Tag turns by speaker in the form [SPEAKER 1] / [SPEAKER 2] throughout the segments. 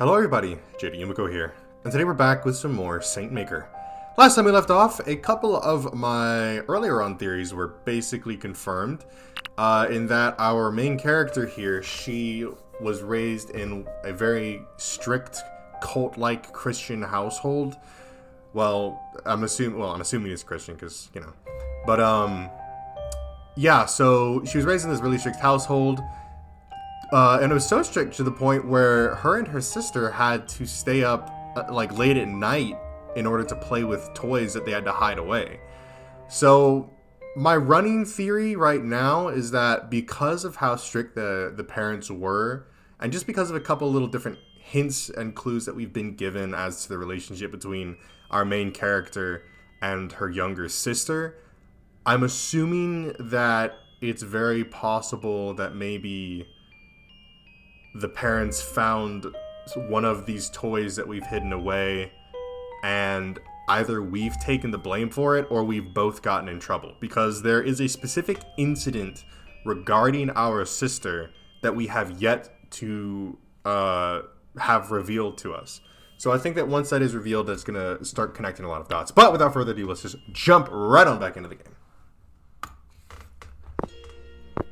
[SPEAKER 1] Hello everybody, J.Yumeko here, and today we're back with some more Saint Maker. Last time we left off, a couple of my earlier on theories were basically confirmed, in that our main character here, she was raised in a very strict, cult-like Christian household. Well, I'm assuming it's Christian, because, you know. But, yeah, so she was raised in this really strict household. And it was so strict to the point where her and her sister had to stay up like late at night in order to play with toys that they had to hide away. So my running theory right now is that because of how strict the parents were, and just because of a couple little different hints and clues that we've been given as to the relationship between our main character and her younger sister, I'm assuming that it's very possible that maybe the parents found one of these toys that we've hidden away, and either we've taken the blame for it or we've both gotten in trouble, because there is a specific incident regarding our sister that we have yet to have revealed to us. So I think that once that is revealed, that's going to start connecting a lot of dots. But without further ado, let's just jump right on back into the game.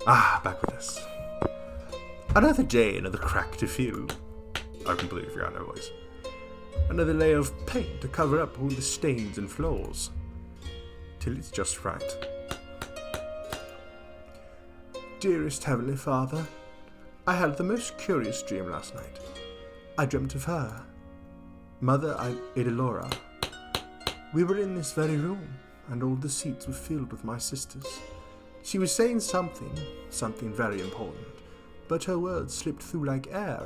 [SPEAKER 1] Back with this. Another day, another crack to fill. I've completely forgotten her voice. Another layer of paint to cover up all the stains and flaws. Till it's just right. Dearest Heavenly Father, I had the most curious dream last night. I dreamt of her. Mother Adelora. We were in this very room, and all the seats were filled with my sisters. She was saying something very important. But her words slipped through like air,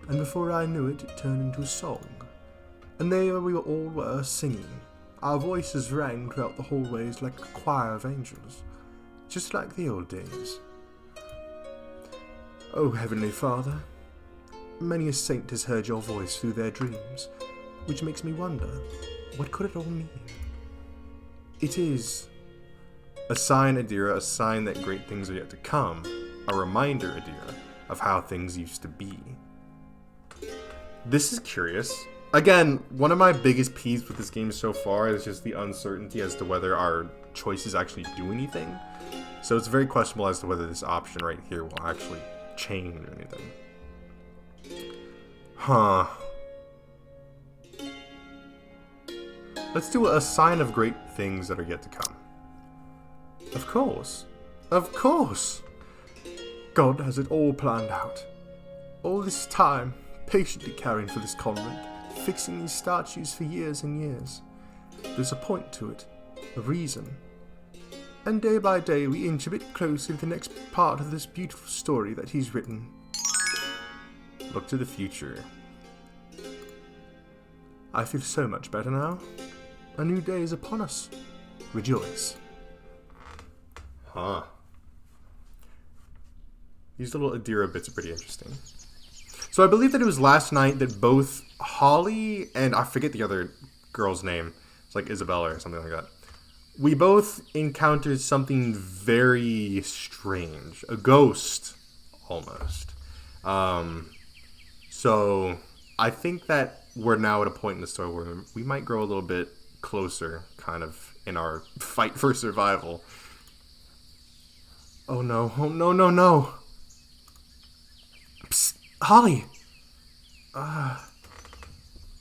[SPEAKER 1] and before I knew it, it turned into a song. And there we all were singing. Our voices rang throughout the hallways like a choir of angels, just like the old days. Oh, Heavenly Father, many a saint has heard your voice through their dreams, which makes me wonder, what could it all mean? It is a sign, Adira, a sign that great things are yet to come. A reminder, Adira, of how things used to be. This is curious. Again, one of my biggest peeves with this game so far is just the uncertainty as to whether our choices actually do anything. So it's very questionable as to whether this option right here will actually change anything. Huh. Let's do a sign of great things that are yet to come. Of course. Of course. God has it all planned out. All this time, patiently caring for this convent, fixing these statues for years and years. There's a point to it, a reason. And day by day we inch a bit closer to the next part of this beautiful story that he's written. Look to the future. I feel so much better now. A new day is upon us. Rejoice. Huh. These little Adira bits are pretty interesting. So I believe that it was last night that both Holly and I forget the other girl's name. It's like Isabella or something like that. We both encountered something very strange. A ghost, almost. So I think that we're now at a point in the story where we might grow a little bit closer, kind of, in our fight for survival. Oh no, oh no, no, no. Psst, Holly!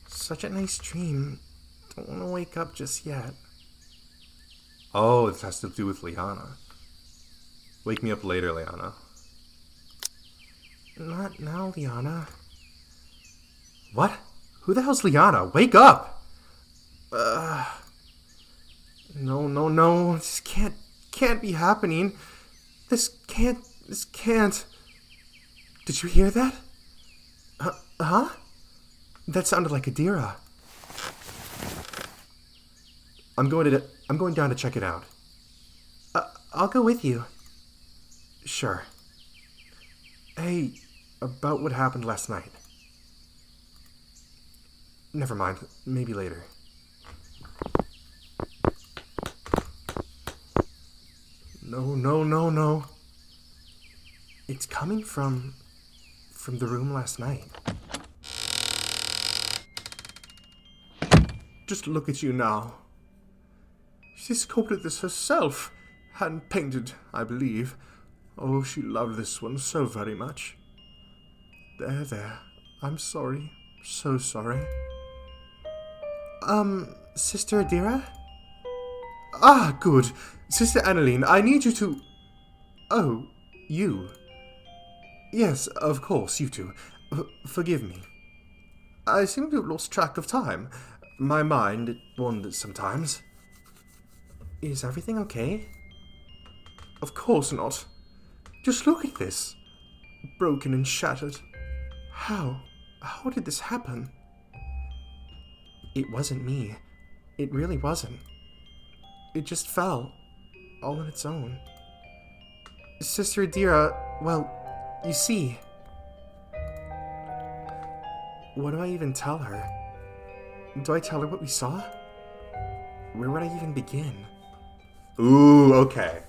[SPEAKER 1] Such a nice dream. Don't want to wake up just yet. Oh, this has to do with Liana. Wake me up later, Liana. Not now, Liana. What? Who the hell's Liana? Wake up! No, no, no. This can't be happening. This can't. Did you hear that? Huh? That sounded like Adira. I'm going down to check it out. I'll go with you. Sure. Hey, about what happened last night. Never mind. Maybe later. No, no, no, no. It's coming from the room last night. Just look at you now. She sculpted this herself. Hand painted, I believe. Oh, she loved this one so very much. There. I'm sorry. So sorry. Sister Adira? Ah, good. Sister Annaline, I need you to... Oh, you. Yes, of course, you two. Forgive me. I seem to have lost track of time. My mind, it wanders sometimes. Is everything okay? Of course not. Just look at this. Broken and shattered. How did this happen? It wasn't me. It really wasn't. It just fell. All on its own. Sister Adira, well, you see... What do I even tell her? Do I tell her what we saw? Where would I even begin? Ooh, okay.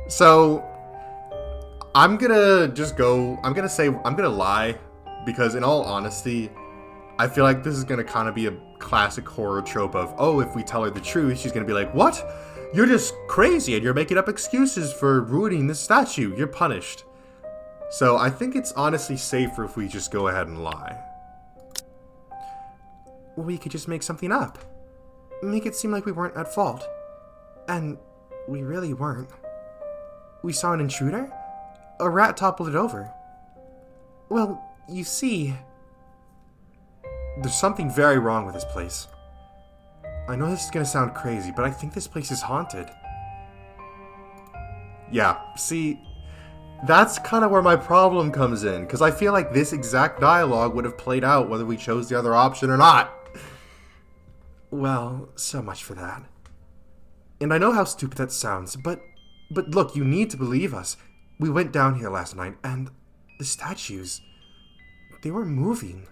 [SPEAKER 1] So, I'm gonna lie, because in all honesty, I feel like this is gonna kind of be a classic horror trope of, oh, if we tell her the truth, she's gonna be like, what? You're just crazy and you're making up excuses for ruining this statue. You're punished. So I think it's honestly safer if we just go ahead and lie. We could just make something up. Make it seem like we weren't at fault. And we really weren't. We saw an intruder? A rat toppled it over. Well, you see... There's something very wrong with this place. I know this is gonna sound crazy, but I think this place is haunted. Yeah, see... That's kind of where my problem comes in, because I feel like this exact dialogue would have played out whether we chose the other option or not. Well, so much for that. And I know how stupid that sounds, but look, you need to believe us. We went down here last night, and the statues, they were moving.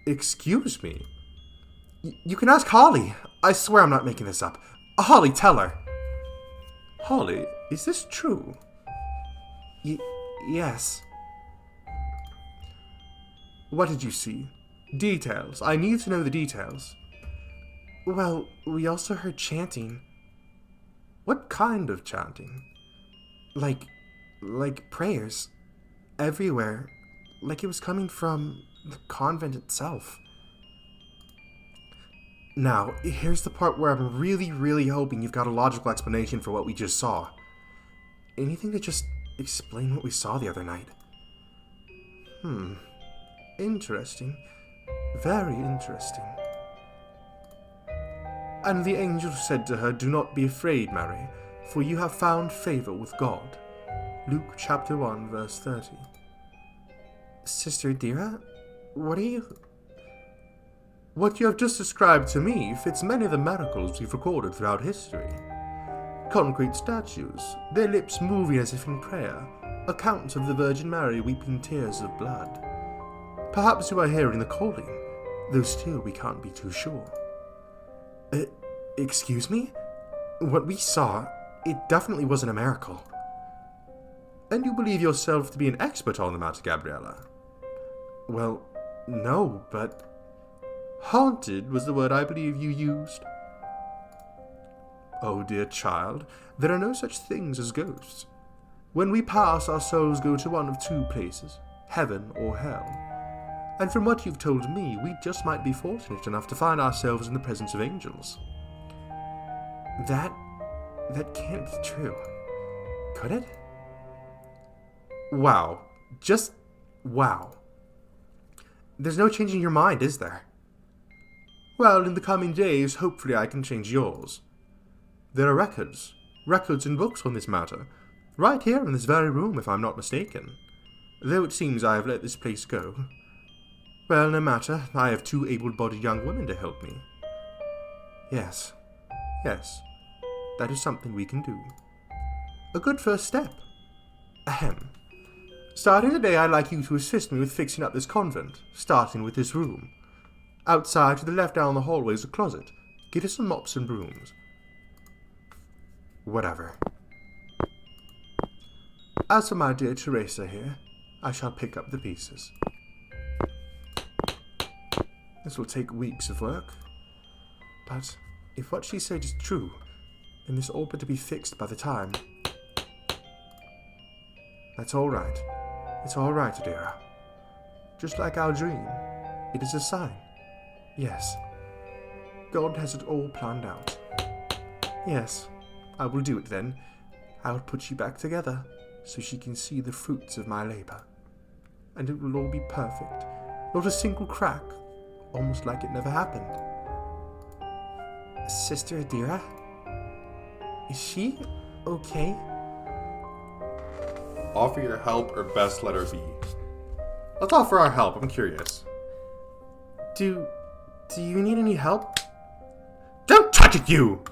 [SPEAKER 1] Excuse me? You can ask Holly. I swear I'm not making this up. Holly, tell her. Holly, is this true? Yes. What did you see? Details. I need to know the details. Well, we also heard chanting. What kind of chanting? Like prayers. Everywhere. Like it was coming from the convent itself. Now, here's the part where I'm really, really hoping you've got a logical explanation for what we just saw. Anything to just explain what we saw the other night. Interesting. Very interesting. And the angel said to her, "Do not be afraid, Mary, for you have found favor with God." Luke chapter 1, verse 30. Sister Adira, what are you... What you have just described to me fits many of the miracles we've recorded throughout history. Concrete statues, their lips moving as if in prayer, accounts of the Virgin Mary weeping tears of blood. Perhaps you are hearing the calling, though still we can't be too sure. Excuse me? What we saw, it definitely wasn't a miracle. And you believe yourself to be an expert on the matter, Gabriella? Well, no, but... Haunted was the word I believe you used. Oh, dear child, there are no such things as ghosts. When we pass, our souls go to one of two places, heaven or hell. And from what you've told me, we just might be fortunate enough to find ourselves in the presence of angels. That can't be true. Could it? Wow. Just wow. There's no changing your mind, is there? Well, in the coming days, hopefully I can change yours. There are records and books on this matter, right here in this very room, if I'm not mistaken. Though it seems I have let this place go. Well, no matter, I have two able-bodied young women to help me. Yes, that is something we can do. A good first step. Ahem. Starting today, I'd like you to assist me with fixing up this convent, starting with this room. Outside to the left down the hallway is a closet. Get us some mops and brooms. Whatever. As for my dear Teresa here, I shall pick up the pieces. This will take weeks of work. But if what she said is true, then this all better be fixed by the time. That's all right. It's all right, Adira. Just like our dream, it is a sign. Yes. God has it all planned out. Yes, I will do it then. I will put you back together, so she can see the fruits of my labor. And it will all be perfect. Not a single crack, almost like it never happened. Sister Adira? Is she okay? Offer your help or best let her be. Let's offer our help, I'm curious. Do you need any help? Don't touch it, you!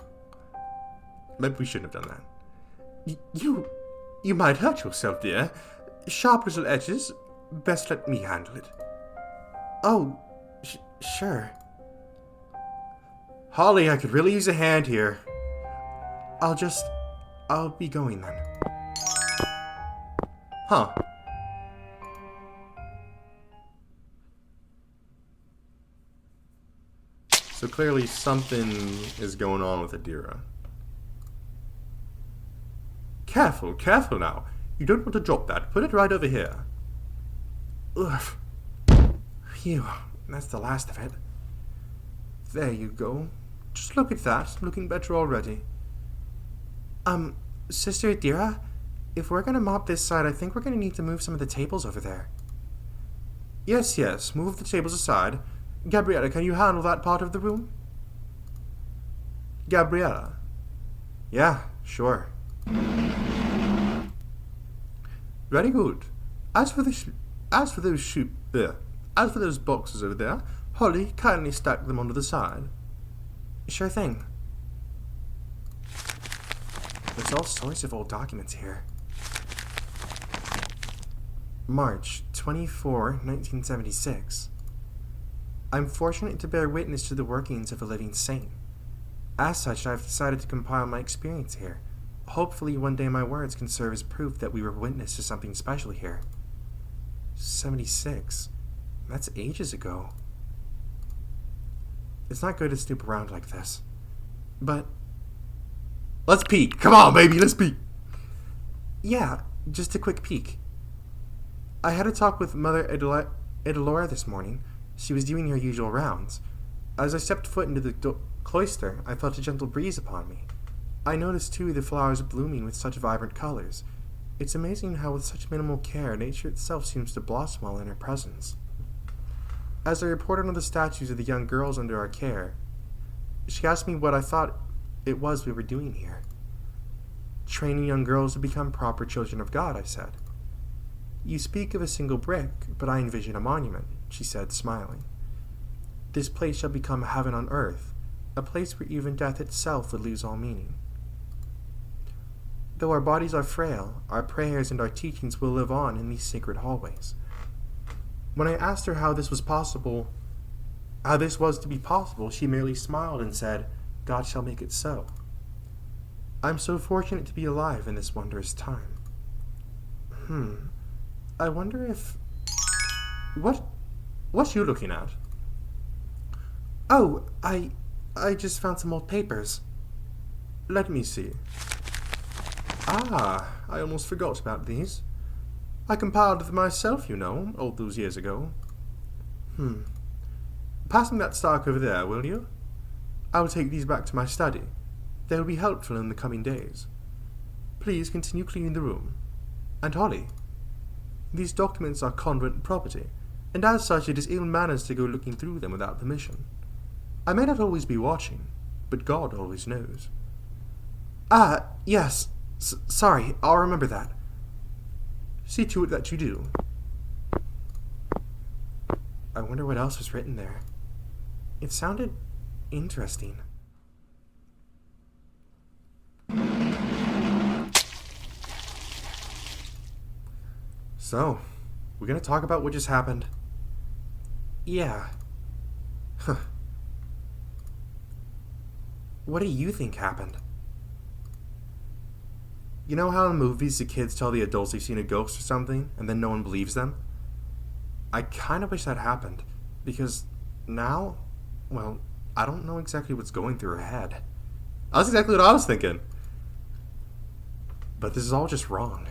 [SPEAKER 1] Maybe we shouldn't have done that. You might hurt yourself, dear. Sharp little edges. Best let me handle it. Oh, sure. Holly, I could really use a hand here. I'll be going then. Huh. So clearly something is going on with Adira. Careful now. You don't want to drop that. Put it right over here. Ugh. Phew, that's the last of it. There you go. Just look at that. Looking better already. Sister Adira, if we're gonna mop this side, I think we're gonna need to move some of the tables over there. Yes, move the tables aside. Gabriella, can you handle that part of the room? Gabriella? Yeah, sure. Very good. As for those boxes over there, Holly, kindly stack them onto the side. Sure thing. There's all sorts of old documents here. March 24, 1976. I'm fortunate to bear witness to the workings of a living saint. As such, I've decided to compile my experience here. Hopefully, one day my words can serve as proof that we were witness to something special here. 76. That's ages ago. It's not good to snoop around like this. But let's peek. Come on, baby, let's peek. Yeah, just a quick peek. I had a talk with Mother Edilora this morning. She was doing her usual rounds. As I stepped foot into the cloister, I felt a gentle breeze upon me. I noticed, too, the flowers blooming with such vibrant colors. It's amazing how, with such minimal care, nature itself seems to blossom while in her presence. As I reported on the statues of the young girls under our care, she asked me what I thought it was we were doing here. Training young girls to become proper children of God, I said. You speak of a single brick, but I envision a monument, she said, smiling. This place shall become heaven on earth, a place where even death itself would lose all meaning. Though our bodies are frail, our prayers and our teachings will live on in these sacred hallways. When I asked her how this was to be possible, she merely smiled and said, God shall make it so. I'm so fortunate to be alive in this wondrous time. I wonder if... What you looking at? Oh, I just found some old papers. Let me see. Ah, I almost forgot about these. I compiled them myself, you know, all those years ago. Pass me that stock over there, will you? I will take these back to my study. They will be helpful in the coming days. Please continue cleaning the room. And Holly, these documents are convent property, and as such it is ill manners to go looking through them without permission. I may not always be watching, but God always knows. Ah, yes. Sorry, I'll remember that. See to it that you do. I wonder what else was written there. It sounded interesting. So, we're gonna talk about what just happened? Yeah. Huh. What do you think happened? You know how in movies the kids tell the adults they've seen a ghost or something, and then no one believes them? I kind of wish that happened, because Now? Well, I don't know exactly what's going through her head. That's exactly what I was thinking. But this is all just wrong.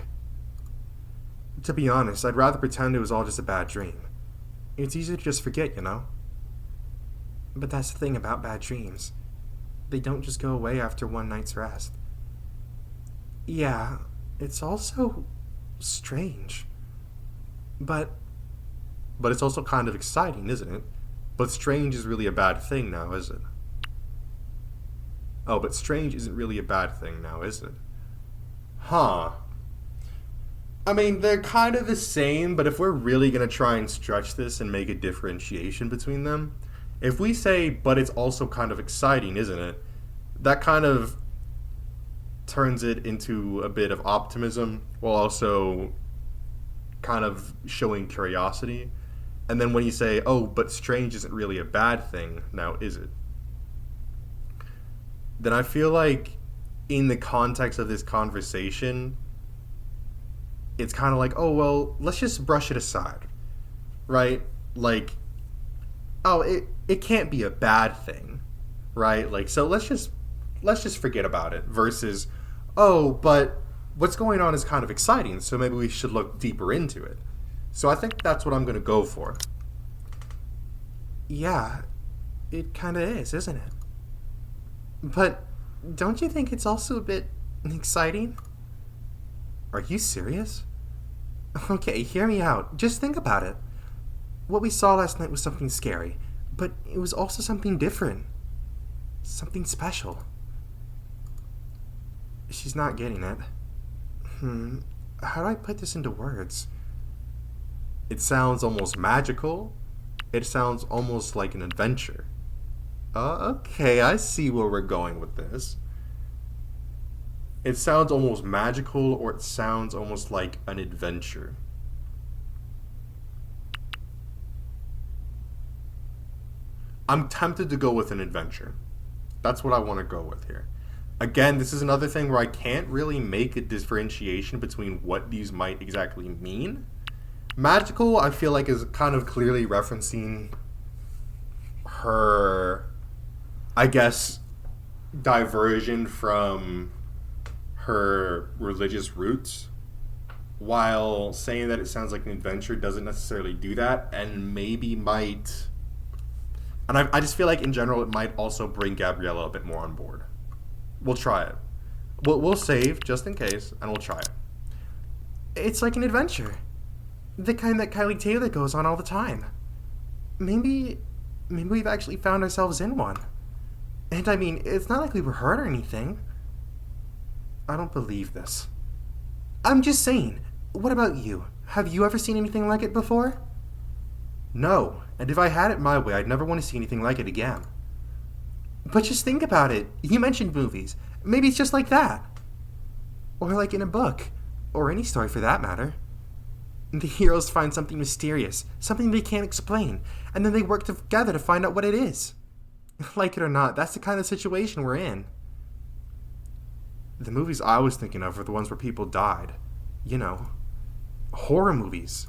[SPEAKER 1] To be honest, I'd rather pretend it was all just a bad dream. It's easy to just forget, you know? But that's the thing about bad dreams. They don't just go away after one night's rest. Yeah, it's also strange. But it's also kind of exciting, isn't it? But strange is really a bad thing now, is it? Oh, but strange isn't really a bad thing now, is it? Huh. I mean, they're kind of the same, but if we're really going to try and stretch this and make a differentiation between them, if we say, but it's also kind of exciting, isn't it? That kind of turns it into a bit of optimism while also kind of showing curiosity. And then when you say, oh, but strange isn't really a bad thing, now is it? Then I feel like in the context of this conversation, it's kind of like, oh, well, let's just brush it aside, right? Like, oh, it can't be a bad thing, right? Like, so let's just forget about it versus, oh, but what's going on is kind of exciting, so maybe we should look deeper into it. So I think that's what I'm going to go for. Yeah, it kind of is, isn't it? But don't you think it's also a bit exciting? Are you serious? Okay, hear me out. Just think about it. What we saw last night was something scary, but it was also something different. Something special. She's not getting it. How do I put this into words? It sounds almost magical. It sounds almost like an adventure. Okay, I see where we're going with this. It sounds almost magical, or it sounds almost like an adventure. I'm tempted to go with an adventure. That's what I want to go with here. Again, this is another thing where I can't really make a differentiation between what these might exactly mean. Magical, I feel like, is kind of clearly referencing her, I guess, diversion from her religious roots, while saying that it sounds like an adventure doesn't necessarily do that, and maybe might... And I just feel like, in general, it might also bring Gabriella a bit more on board. We'll try it. We'll save, just in case, and we'll try it. It's like an adventure. The kind that Kylie Taylor goes on all the time. Maybe we've actually found ourselves in one. And I mean, it's not like we were hurt or anything. I don't believe this. I'm just saying, what about you? Have you ever seen anything like it before? No, and if I had it my way, I'd never want to see anything like it again. But just think about it. You mentioned movies. Maybe it's just like that. Or like in a book. Or any story for that matter. The heroes find something mysterious, something they can't explain, and then they work together to find out what it is. Like it or not, that's the kind of situation we're in. The movies I was thinking of were the ones where people died. You know, horror movies.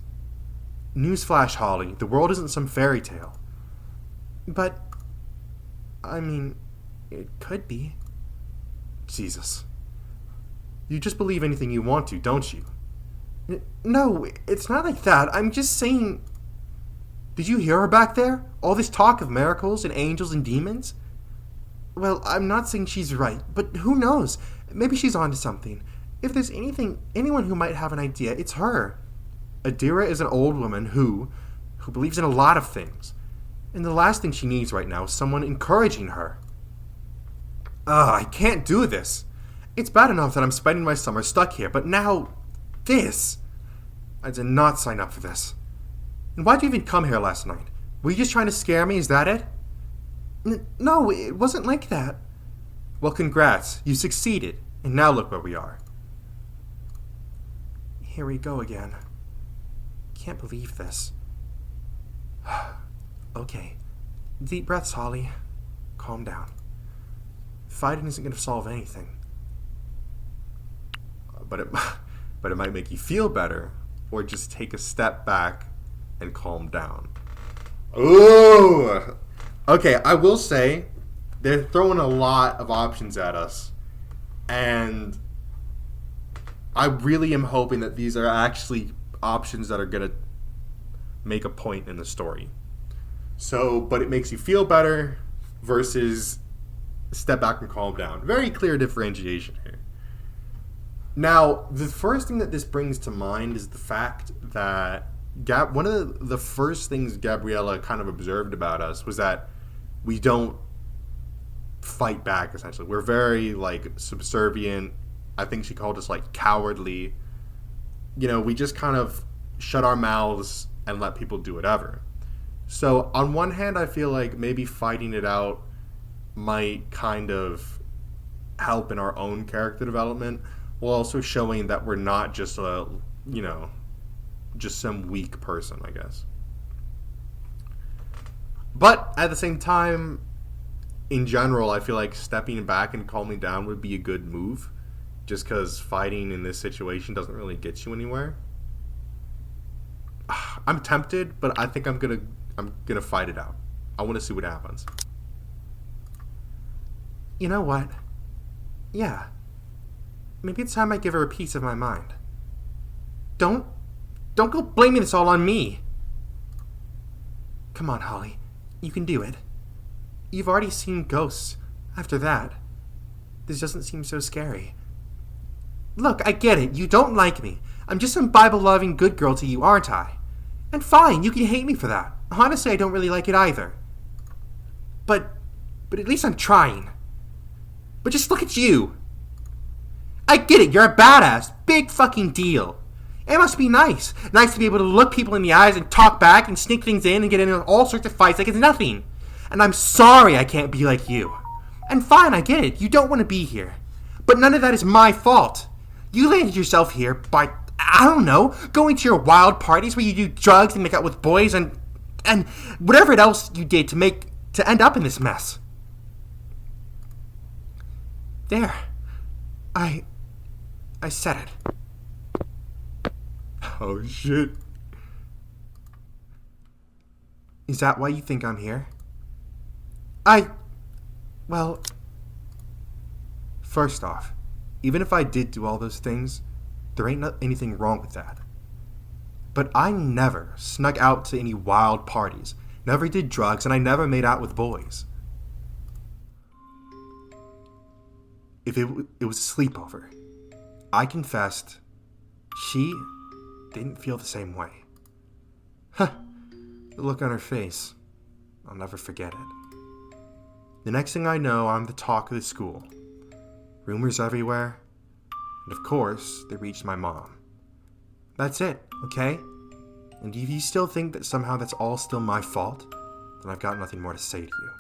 [SPEAKER 1] Newsflash, Holly, the world isn't some fairy tale. But, I mean, it could be. Jesus. You just believe anything you want to, don't you? No, it's not like that. I'm just saying... Did you hear her back there? All this talk of miracles and angels and demons? Well, I'm not saying she's right, but who knows? Maybe she's onto something. If there's anyone who might have an idea, it's her. Adira is an old woman who believes in a lot of things. And the last thing she needs right now is someone encouraging her. I can't do this. It's bad enough that I'm spending my summer stuck here, but now... this! I did not sign up for this. And why'd you even come here last night? Were you just trying to scare me? Is that it? No, it wasn't like that. Well, congrats. You succeeded. And now look where we are. Here we go again. Can't believe this. Okay. Deep breaths, Holly. Calm down. Fighting isn't going to solve anything. But it might make you feel better, or just take a step back and calm down. Ooh! Okay, I will say, they're throwing a lot of options at us. And I really am hoping that these are actually options that are going to make a point in the story. So, but it makes you feel better versus step back and calm down. Very clear differentiation here. Now, the first thing that this brings to mind is the fact that one of the first things Gabriella kind of observed about us was that we don't fight back, essentially. We're very, like, subservient. I think she called us, like, cowardly. You know, we just kind of shut our mouths and let people do whatever. So, on one hand, I feel like maybe fighting it out might kind of help in our own character development, while also showing that we're not just just some weak person, I guess. But at the same time, in general, I feel like stepping back and calming down would be a good move, just because fighting in this situation doesn't really get you anywhere. I'm tempted, but I think I'm gonna fight it out. I want to see what happens. You know what? Yeah. Maybe it's time I give her a piece of my mind. Don't go blaming this all on me. Come on, Holly. You can do it. You've already seen ghosts. After that, this doesn't seem so scary. Look, I get it. You don't like me. I'm just some Bible-loving good girl to you, aren't I? And fine, you can hate me for that. Honestly, I don't really like it either. But at least I'm trying. But just look at you. I get it, you're a badass. Big fucking deal. It must be nice. Nice to be able to look people in the eyes and talk back and sneak things in and get into all sorts of fights like it's nothing. And I'm sorry I can't be like you. And fine, I get it. You don't want to be here. But none of that is my fault. You landed yourself here by, I don't know, going to your wild parties where you do drugs and make out with boys and whatever else you did to end up in this mess. There. I said it. Oh, shit. Is that why you think I'm here? Well, first off, even if I did do all those things, there ain't anything wrong with that. But I never snuck out to any wild parties, never did drugs, and I never made out with boys. If it was a sleepover, I confessed she didn't feel the same way. Huh, the look on her face, I'll never forget it. The next thing I know, I'm the talk of the school. Rumors everywhere, and of course, they reached my mom. That's it, okay? And if you still think that somehow that's all still my fault, then I've got nothing more to say to you.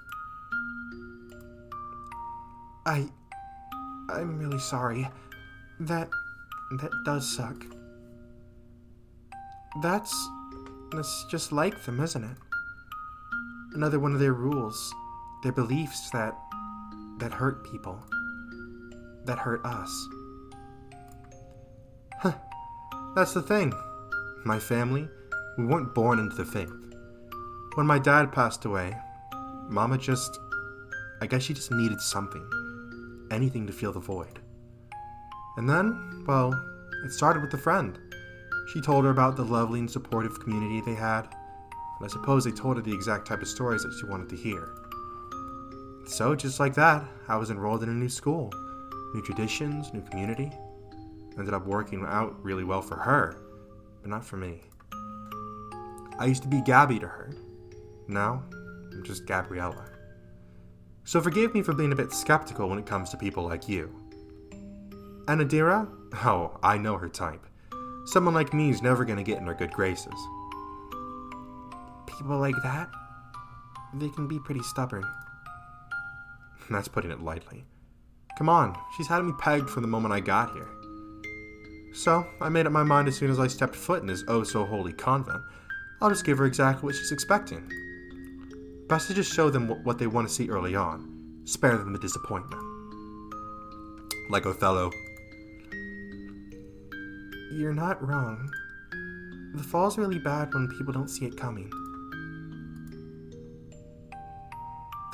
[SPEAKER 1] I'm really sorry. That does suck. That's just like them, isn't it? Another one of their rules, their beliefs that hurt people, that hurt us. Huh. That's the thing. My family, we weren't born into the faith. When my dad passed away, Mama I guess she just needed something. Anything to fill the void. And then, well, it started with a friend. She told her about the lovely and supportive community they had, and I suppose they told her the exact type of stories that she wanted to hear. So, just like that, I was enrolled in a new school. New traditions, new community. Ended up working out really well for her, but not for me. I used to be Gabby to her. Now, I'm just Gabriella. So forgive me for being a bit skeptical when it comes to people like you. And Adira? Oh, I know her type. Someone like me is never going to get in her good graces. People like that? They can be pretty stubborn. That's putting it lightly. Come on, she's had me pegged from the moment I got here. So, I made up my mind as soon as I stepped foot in this oh-so-holy convent. I'll just give her exactly what she's expecting. Best to just show them what they want to see early on. Spare them the disappointment. Like Othello. You're not wrong. The fall's really bad when people don't see it coming.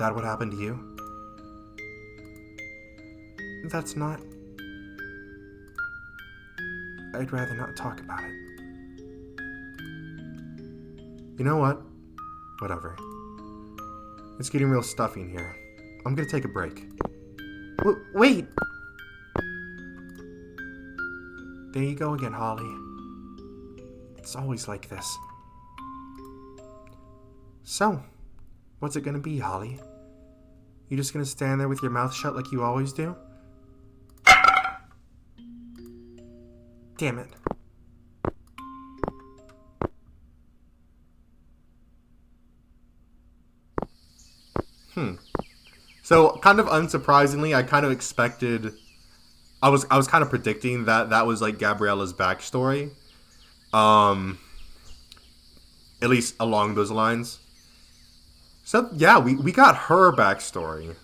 [SPEAKER 1] that what happened to you? That's not... I'd rather not talk about it. You know what? Whatever. It's getting real stuffy in here. I'm gonna take a break. Wait! There you go again, Holly. It's always like this. So, what's it gonna be, Holly? You just gonna stand there with your mouth shut like you always do? Damn it. So, kind of unsurprisingly, I kind of expected... I was kind of predicting that was, like, Gabriella's backstory. At least along those lines. So, yeah, we got her backstory.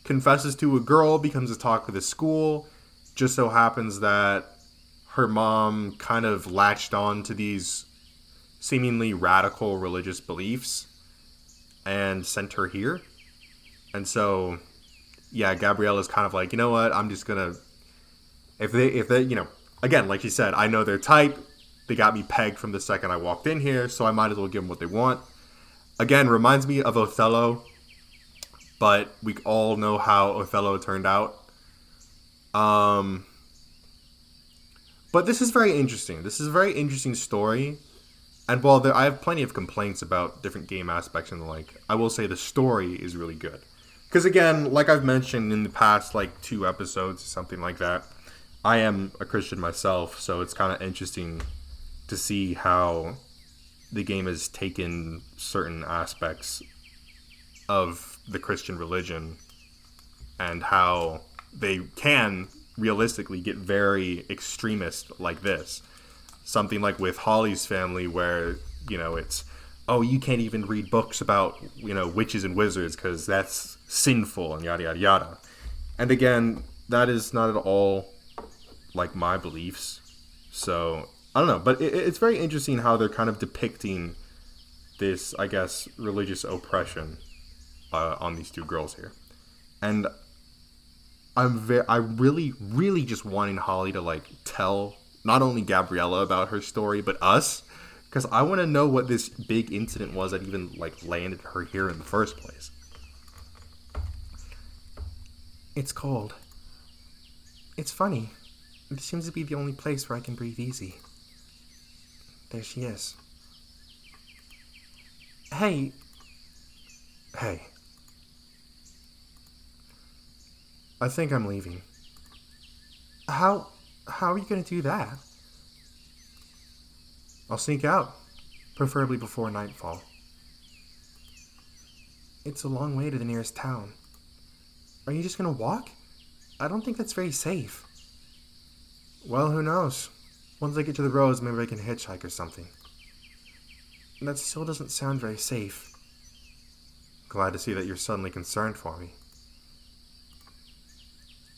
[SPEAKER 1] Confesses to a girl, becomes a talk of the school. Just so happens that her mom kind of latched on to these seemingly radical religious beliefs and sent her here. And so, yeah, Gabriella's kind of like, you know what, I'm just gonna... If they, you know, again, like she said, I know their type. They got me pegged from the second I walked in here, so I might as well give them what they want. Again, reminds me of Othello, but we all know how Othello turned out. But this is very interesting. This is a very interesting story. And while I have plenty of complaints about different game aspects and the like, I will say the story is really good. Because again, like I've mentioned in the past, like 2 episodes or something like that, I am a Christian myself, so it's kind of interesting to see how the game has taken certain aspects of the Christian religion and how they can realistically get very extremist like this. Something like with Holly's family where, you know, it's, oh, you can't even read books about, you know, witches and wizards because that's sinful and yada, yada, yada. And again, that is not at all like my beliefs. So, I don't know. But it's very interesting how they're kind of depicting this, I guess, religious oppression on these 2 girls here. And I'm really just wanting Holly to, like, tell not only Gabriella about her story, but us. Because I want to know what this big incident was that even, like, landed her here in the first place. It's cold. It's funny. It seems to be the only place where I can breathe easy. There she is. Hey. I think I'm leaving. How are you going to do that? I'll sneak out. Preferably before nightfall. It's a long way to the nearest town. Are you just going to walk? I don't think that's very safe. Well, who knows? Once I get to the roads, maybe I can hitchhike or something. That still doesn't sound very safe. Glad to see that you're suddenly concerned for me.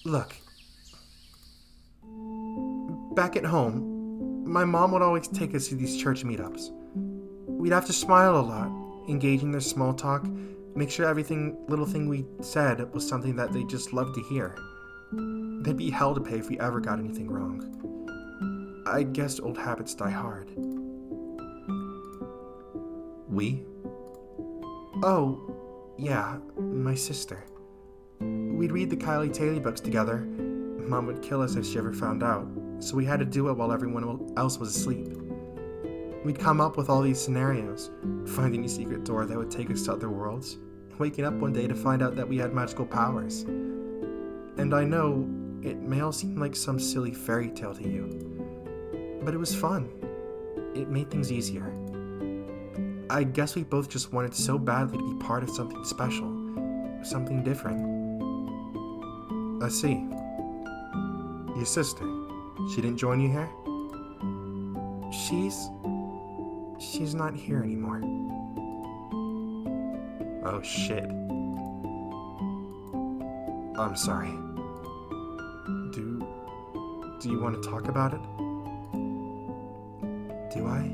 [SPEAKER 1] Look. Back at home, my mom would always take us to these church meetups. We'd have to smile a lot, engage in their small talk, make sure little thing we said was something that they just loved to hear. They'd be hell to pay if we ever got anything wrong. I guess old habits die hard. We? Oh, yeah, my sister. We'd read the Kylie Taylor books together. Mom would kill us if she ever found out, so we had to do it while everyone else was asleep. We'd come up with all these scenarios, finding a secret door that would take us to other worlds, waking up one day to find out that we had magical powers. And I know it may all seem like some silly fairy tale to you, but it was fun. It made things easier. I guess we both just wanted so badly to be part of something special, something different. I see. Your sister, she didn't join you here? She's not here anymore. Oh shit. I'm sorry. Do you want to talk about it? Do I?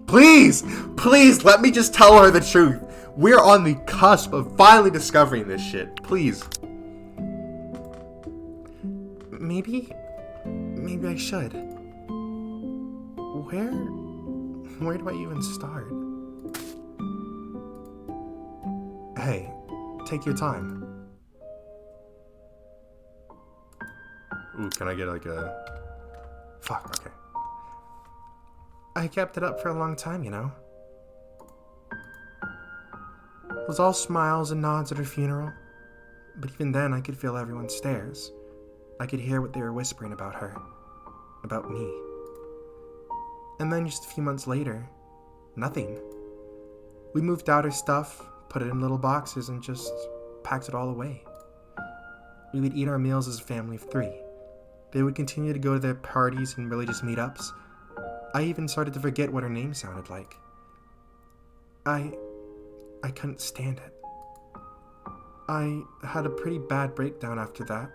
[SPEAKER 1] Please let me just tell her the truth. We're on the cusp of finally discovering this shit. Please. Maybe I should. Where do I even start? Hey, take your time. Ooh, can I get like a... Fuck, okay. I kept it up for a long time, you know. It was all smiles and nods at her funeral. But even then, I could feel everyone's stares. I could hear what they were whispering about her. About me. And then just a few months later, nothing. We moved out her stuff, put it in little boxes, and just packed it all away. We would eat our meals as a family of 3. They would continue to go to their parties and religious meetups. I even started to forget what her name sounded like. I couldn't stand it. I had a pretty bad breakdown after that.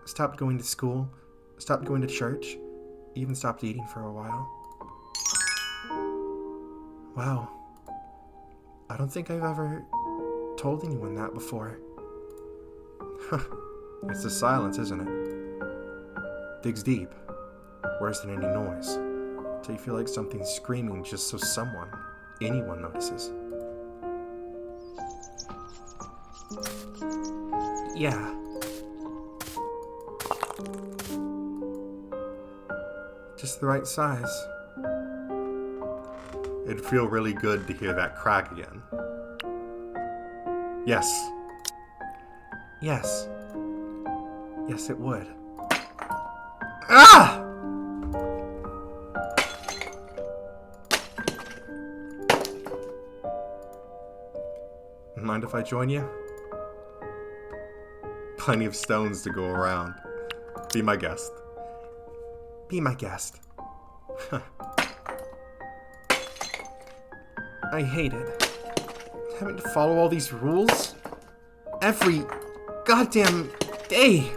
[SPEAKER 1] Stopped going to school, stopped going to church, even stopped eating for a while. Wow. I don't think I've ever told anyone that before. It's the silence, isn't it? Digs deep. Worse than any noise. Till you feel like something's screaming just so anyone notices. Yeah. Just the right size. It'd feel really good to hear that crack again. Yes. Yes. Yes, it would. Ah! Mind if I join you? Plenty of stones to go around. Be my guest. Be my guest. I hate it. Having to follow all these rules. Every goddamn day.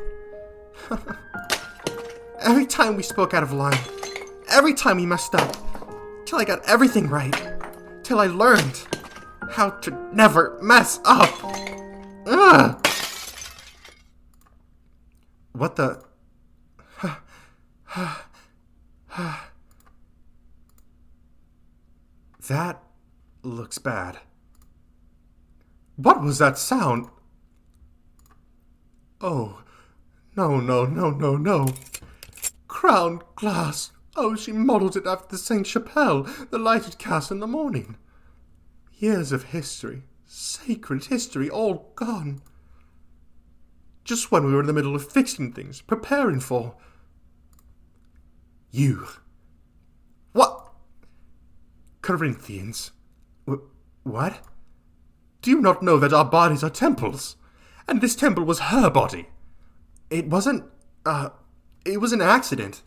[SPEAKER 1] Every time we spoke out of line. Every time we messed up. Till I got everything right. Till I learned how to never mess up. Ugh. What the... That looks bad. What was that sound? Oh, no. Crowned glass. Oh, she modeled it after the Saint Chapelle, the lighted cast in the morning. Years of history, sacred history, all gone. Just when we were in the middle of fixing things, preparing for... You. What? Corinthians. What? Do you not know that our bodies are temples? And this temple was her body. It wasn't, it was an accident.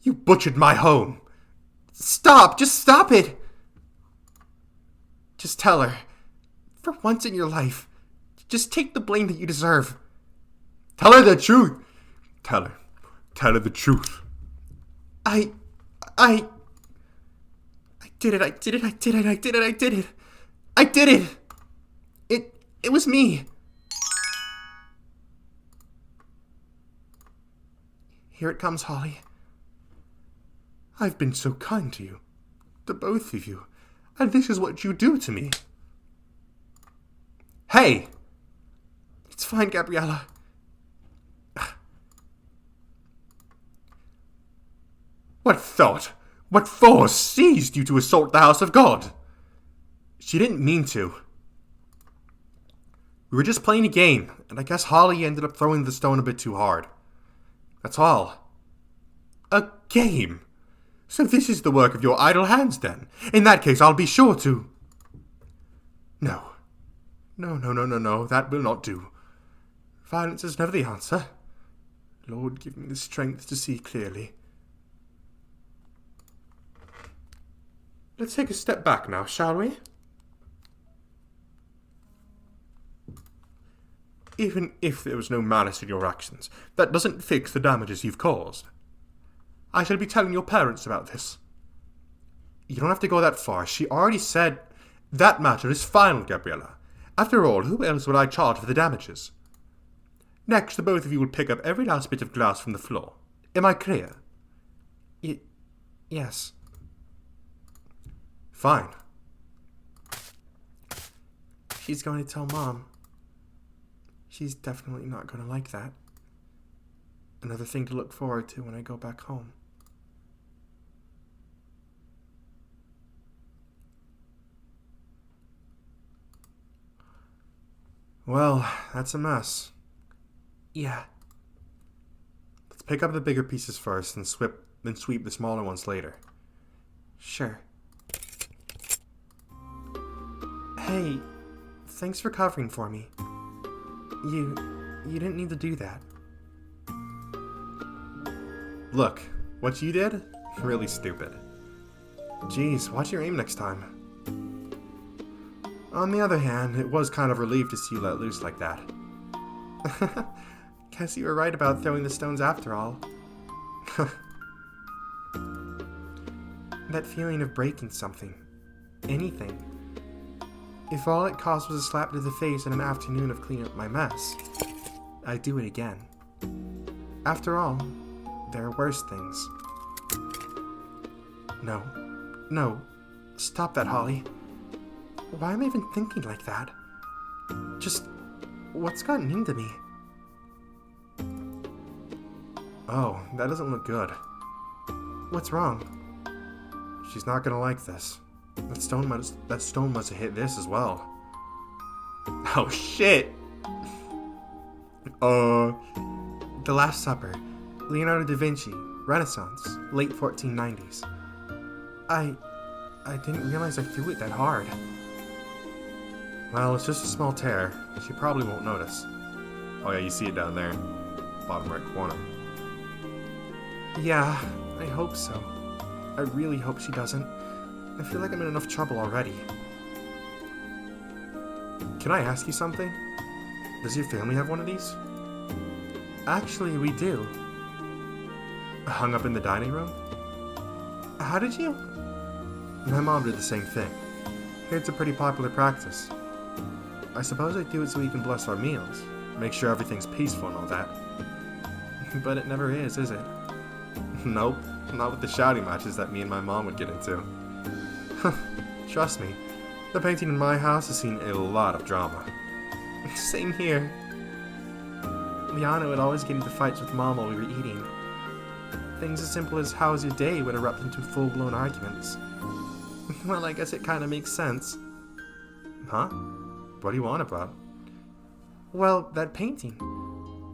[SPEAKER 1] You butchered my home. Stop! Just stop it! Just tell her. For once in your life, just take the blame that you deserve. Tell her the truth. Tell her the truth. I did it. It was me. Here it comes, Holly. I've been so kind to you. To both of you. And this is what you do to me. Hey! It's fine, Gabriella. What thought, what force seized you to assault the house of God? She didn't mean to. We were just playing a game, and I guess Holly ended up throwing the stone a bit too hard. That's all. A game? So this is the work of your idle hands, then? In that case, I'll be sure to... No, that will not do. Violence is never the answer. Lord, give me the strength to see clearly. Let's take a step back now, shall we? Even if there was no malice in your actions, that doesn't fix the damages you've caused. I shall be telling your parents about this. You don't have to go that far. She already said That matter is final, Gabriella. After all, who else would I charge for the damages? Next, the both of you will pick up every last bit of glass from the floor. Am I clear?
[SPEAKER 2] Yes.
[SPEAKER 1] Fine.
[SPEAKER 2] She's going to tell Mom. She's definitely not going to like that. Another thing to look forward to when I go back home.
[SPEAKER 1] Well, that's a mess.
[SPEAKER 2] Yeah.
[SPEAKER 1] Let's pick up the bigger pieces first and sweep the smaller ones later.
[SPEAKER 2] Sure. Hey, thanks for covering for me. You didn't need to do that.
[SPEAKER 1] Look, what you did? Really stupid. Jeez, watch your aim next time. On the other hand, it was kind of relieved to see you let loose like that.
[SPEAKER 2] Guess you were right about throwing the stones after all. That feeling of breaking something. Anything. If all it cost was a slap to the face and an afternoon of cleaning up my mess, I'd do it again. After all, there are worse things. No. Stop that, Holly. Why am I even thinking like that? Just, what's gotten into me?
[SPEAKER 1] Oh, that doesn't look good.
[SPEAKER 2] What's wrong?
[SPEAKER 1] She's not gonna like this. That stone must have hit this as well. Oh shit!
[SPEAKER 2] The Last Supper. Leonardo da Vinci. Renaissance. Late 1490s. I didn't realize I threw it that hard.
[SPEAKER 1] Well, it's just a small tear. She probably won't notice. Oh yeah, you see it down there. Bottom right corner.
[SPEAKER 2] Yeah, I hope so. I really hope she doesn't. I feel like I'm in enough trouble already.
[SPEAKER 1] Can I ask you something? Does your family have one of these?
[SPEAKER 2] Actually, we do.
[SPEAKER 1] Hung up in the dining room?
[SPEAKER 2] How did you?
[SPEAKER 1] My mom did the same thing. It's a pretty popular practice. I suppose I do it so we can bless our meals, make sure everything's peaceful and all that.
[SPEAKER 2] But it never is it?
[SPEAKER 1] Nope, not with the shouting matches that me and my mom would get into. Trust me, the painting in my house has seen a lot of drama.
[SPEAKER 2] Same here. Liana would always get into fights with Mom while we were eating. Things as simple as "how's your day" would erupt into full-blown arguments. Well, I guess it kind of makes sense.
[SPEAKER 1] Huh? What do you want about?
[SPEAKER 2] Well, that painting.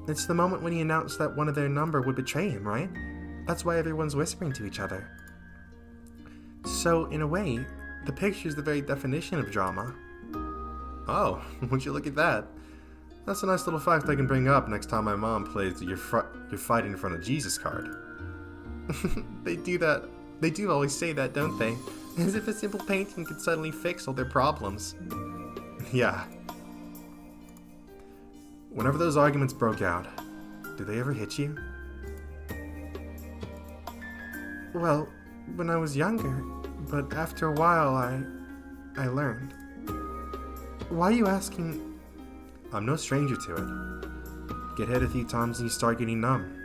[SPEAKER 2] It's the moment when he announced that one of their number would betray him, right? That's why everyone's whispering to each other. So, in a way, the picture's the very definition of drama.
[SPEAKER 1] Oh, would you look at that? That's a nice little fact I can bring up next time my mom plays your fight in front of Jesus card.
[SPEAKER 2] They do always say that, don't they? As if a simple painting could suddenly fix all their problems.
[SPEAKER 1] Yeah. Whenever those arguments broke out, did they ever hit you?
[SPEAKER 2] Well, when I was younger, but after a while I learned. Why are you asking?
[SPEAKER 1] I'm no stranger to it. Get hit a few times and you start getting numb.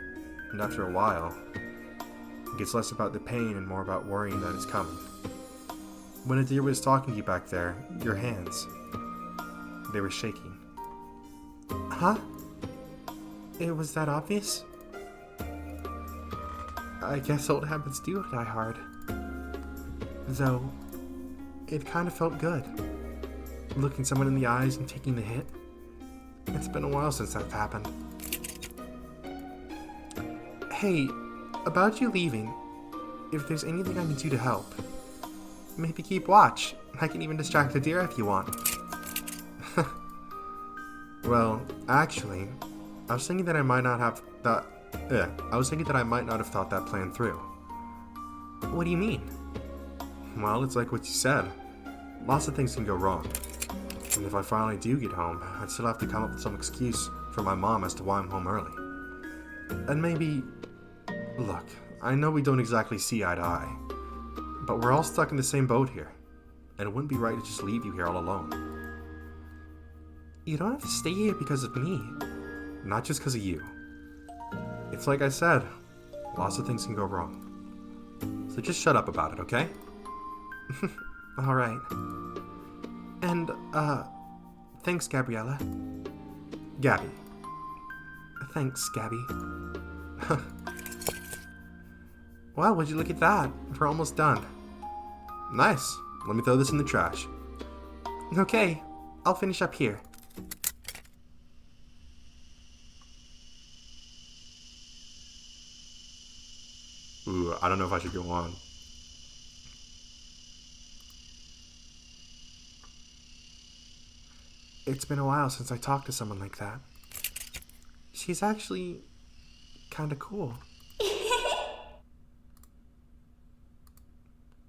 [SPEAKER 1] And after a while, it gets less about the pain and more about worrying that it's coming. When a deer was talking to you back there, your hands, they were shaking.
[SPEAKER 2] Huh? It was that obvious? I guess old habits do die hard. Though, it kind of felt good. Looking someone in the eyes and taking the hit. It's been a while since that's happened. Hey, about you leaving, if there's anything I can do to help, maybe keep watch. I can even distract the deer if you want.
[SPEAKER 1] Well, actually, I was thinking that I might not have thought that plan through.
[SPEAKER 2] What do you mean?
[SPEAKER 1] Well, it's like what you said. Lots of things can go wrong. And if I finally do get home, I'd still have to come up with some excuse for my mom as to why I'm home early. And maybe... Look, I know we don't exactly see eye to eye, but we're all stuck in the same boat here.
[SPEAKER 2] and it wouldn't be right to just leave you here all alone. You don't have to stay here because of me. Not just because of you. It's like I said, lots of things can go wrong. So just shut up about it, okay? Alright. And, thanks, Gabriella. Gabby. Thanks, Gabby. Wow, would you look at that? We're almost done. Nice. Let me throw this in the trash. Okay, I'll finish up here.
[SPEAKER 1] Ooh, I don't know if I should go on.
[SPEAKER 2] It's been a while since I talked to someone like that. She's actually kinda cool.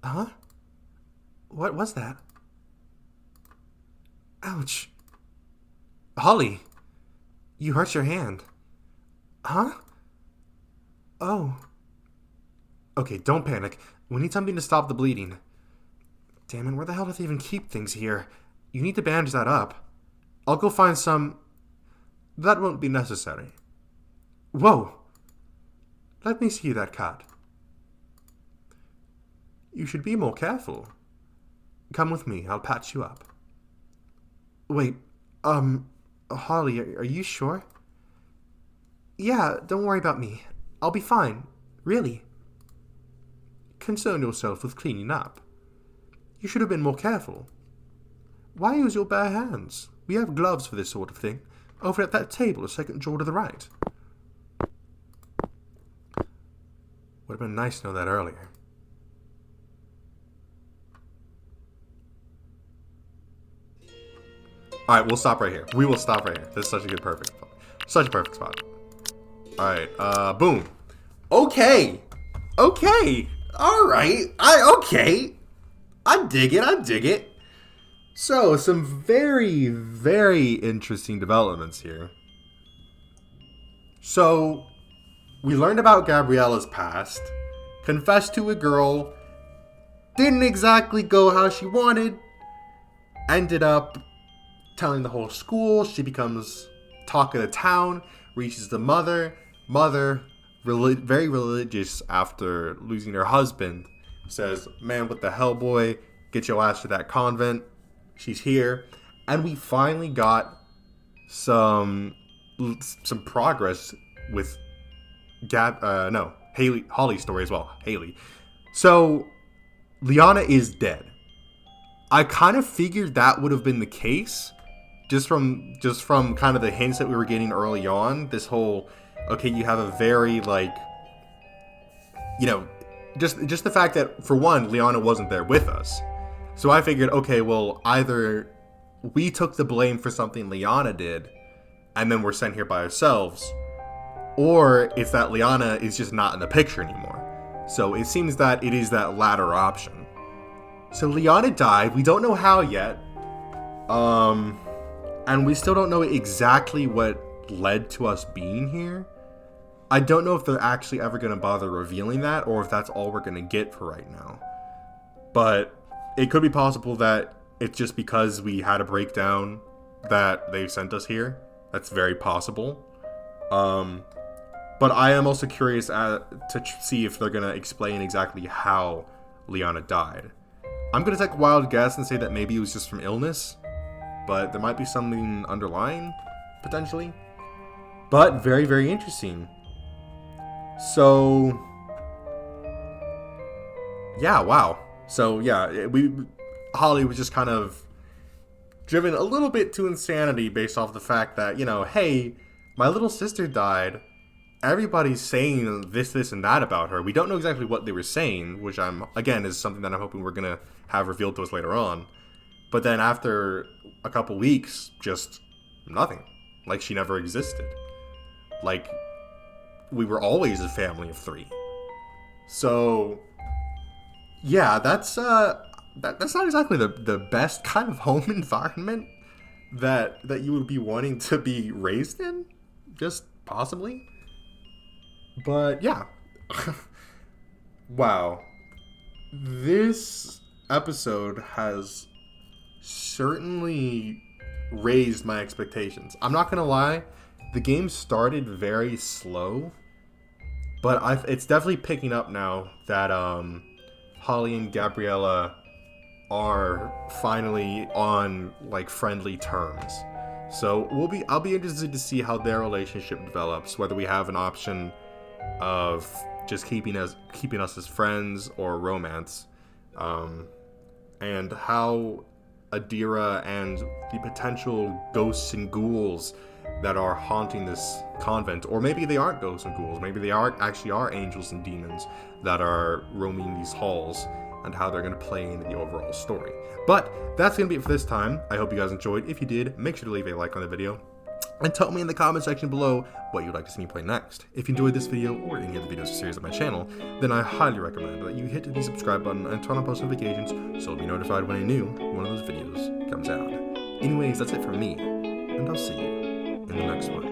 [SPEAKER 2] Huh? What was that? Ouch. Holly, you hurt your hand. Huh? Oh. Okay, don't panic. We need something to stop the bleeding. Damn it, where the hell do they even keep things here? You need to bandage that up. I'll go find some... That won't be necessary. Whoa! Let me see that cut. You should be more careful. Come with me, I'll patch you up. Wait, Holly, are you sure? Yeah, don't worry about me. I'll be fine. Really. Concern yourself with cleaning up. You should have been more careful. Why use your bare hands? We have gloves for this sort of thing. Over at that table, a second drawer to the right. Would have been nice to know that earlier.
[SPEAKER 1] Alright, we'll stop right here. We will stop right here. This is such a good perfect spot. Such a perfect spot. Alright, boom. Okay. Okay. Alright. Okay. I dig it. So, some very, very interesting developments here. So, we learned about Gabriella's past, confessed to a girl, didn't exactly go how she wanted, ended up telling the whole school. She becomes talk of the town, reaches the mother. Mother, very religious after losing her husband, says, man, what the hell, boy? Get your ass to that convent. She's here. And we finally got some progress with Holly's story as well. Haley. So, Liana is dead. I kind of figured that would have been the case. Just from kind of the hints that we were getting early on, this whole, okay, you have a very, like, just the fact that, for one, Liana wasn't there with us. So I figured, okay, well, either we took the blame for something Liana did, and then we're sent here by ourselves, or it's that Liana is just not in the picture anymore. So it seems that it is that latter option. So Liana died, we don't know how yet, and we still don't know exactly what led to us being here. I don't know if they're actually ever going to bother revealing that, or if that's all we're going to get for right now. But it could be possible that it's just because we had a breakdown that they sent us here. That's very possible. But I am also curious to see if they're going to explain exactly how Liana died. I'm going to take a wild guess and say that maybe it was just from illness. But there might be something underlying, potentially. But very, very interesting. So, yeah, wow. So, yeah, Holly was just kind of driven a little bit to insanity based off the fact that, hey, my little sister died. Everybody's saying this, and that about her. We don't know exactly what they were saying, which is something that I'm hoping we're going to have revealed to us later on. But then after a couple weeks, just nothing. Like she never existed. Like we were always a family of 3. So yeah, that's not exactly the best kind of home environment that you would be wanting to be raised in. Just possibly. But yeah. Wow. This episode has certainly raised my expectations. I'm not gonna lie, the game started very slow, but it's definitely picking up now that Holly and Gabriella are finally on like friendly terms. So I'll be interested to see how their relationship develops, whether we have an option of just keeping us as friends or romance, and how Adira and the potential ghosts and ghouls that are haunting this convent, or maybe they aren't ghosts and ghouls, maybe they actually are angels and demons that are roaming these halls, and how they're going to play into the overall story. But that's going to be it for this time. I hope you guys enjoyed. If you did, make sure to leave a like on the video, and tell me in the comment section below what you'd like to see me play next. If you enjoyed this video or any of the videos or series on my channel, then I highly recommend that you hit the subscribe button and turn on post notifications so you'll be notified when a new one of those videos comes out. Anyways, that's it from me, and I'll see you in the next one.